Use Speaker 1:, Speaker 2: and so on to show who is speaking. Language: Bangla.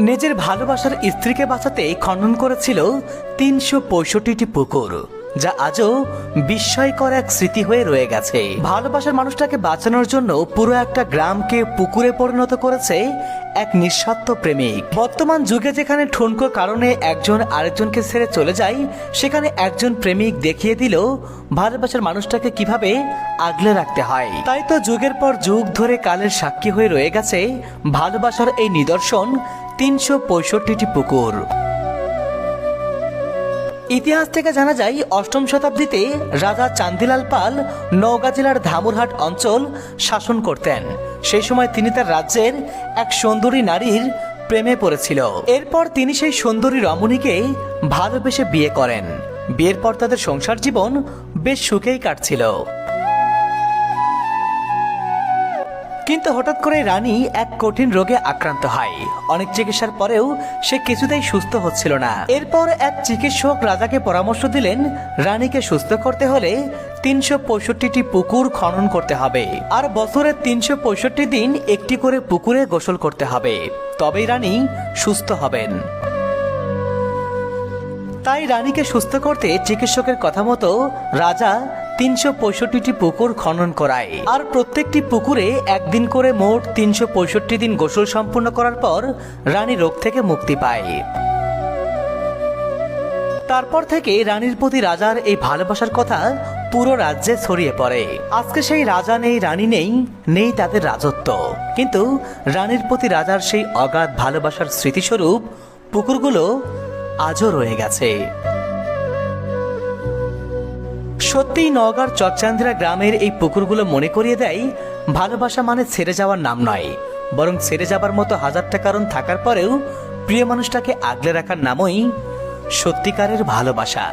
Speaker 1: নিজের ভালোবাসার স্ত্রীকে বাঁচাতে খনন করেছিল ৩৬৫টি পুকুর, যা আজও বিস্ময়কর এক স্মৃতি হয়ে রয়ে গেছে। ভালোবাসার মানুষটাকে বাঁচানোর জন্য পুরো একটা গ্রামকে পুকুরে পরিণত করেছে এক নিঃস্বার্থ প্রেমিক। বর্তমান যুগে যেখানে ঠুনকো কারণে একজন আরেকজনকে ছেড়ে চলে যায়, সেখানে একজন প্রেমিক দেখিয়ে দিল ভালোবাসার মানুষটাকে কিভাবে আগলে রাখতে হয়। তাই তো যুগের পর যুগ ধরে কালের সাক্ষী হয়ে রয়ে গেছে ভালোবাসার এই নিদর্শন ৩৬৫টি পুকুর। ইতিহাস থেকে জানা যায়, অষ্টম শতাব্দীতে রাজা চান্দিলাল পাল নওগাঁ জেলার ধামুরহাট অঞ্চল শাসন করতেন। সেই সময় তিনি তার রাজ্যের এক সুন্দরী নারীর প্রেমে পড়েছিল। এরপর তিনি সেই সুন্দরী রমণীকে ভালোবেসে বিয়ে করেন। বিয়ের পর তাদের সংসার জীবন বেশ সুখেই কাটছিল। কিন্তু হঠাৎ করে রানী এক কঠিন রোগে আক্রান্ত হয়। অনেক চিকিৎসার পরেও সে কিছুতেই সুস্থ হচ্ছিল না। এরপর এক চিকিৎসক রাজাকে পরামর্শ দিলেন, রানীকে সুস্থ করতে হলে ৩৬৫টি পুকুর খনন করতে হবে, আর বছরের ৩৬৫ দিন একটি করে পুকুরে গোসল করতে হবে, তবেই রানী সুস্থ হবেন। তাই রানীকে সুস্থ করতে চিকিৎসকের কথা মতো রাজা ৩৬৫টি পুকুর খনন করায়, আর প্রত্যেকটি পুকুরে একদিন করে মোট ৩৬৫ দিন গোসল সম্পূর্ণ করার পর রানী রোগ থেকে মুক্তি পায়। তারপর থেকে রানীর প্রতি রাজার এই ভালোবাসার কথা পুরো রাজ্যে ছড়িয়ে পড়ে। আজকে সেই রাজা নেই, রানী নেই, নেই তাদের রাজত্ব, কিন্তু রানীর প্রতি রাজার সেই অগাধ ভালোবাসার স্মৃতিস্বরূপ পুকুরগুলো আজও রয়ে গেছে। সত্যিই নওগাঁর চকচান্দিরা গ্রামের এই পুকুরগুলো মনে করিয়ে দেয়, ভালোবাসা মানে ছেড়ে যাওয়ার নাম নয়, বরং ছেড়ে যাবার মতো হাজারটা কারণ থাকার পরেও প্রিয় মানুষটাকে আগলে রাখার নামই সত্যিকারের ভালোবাসা।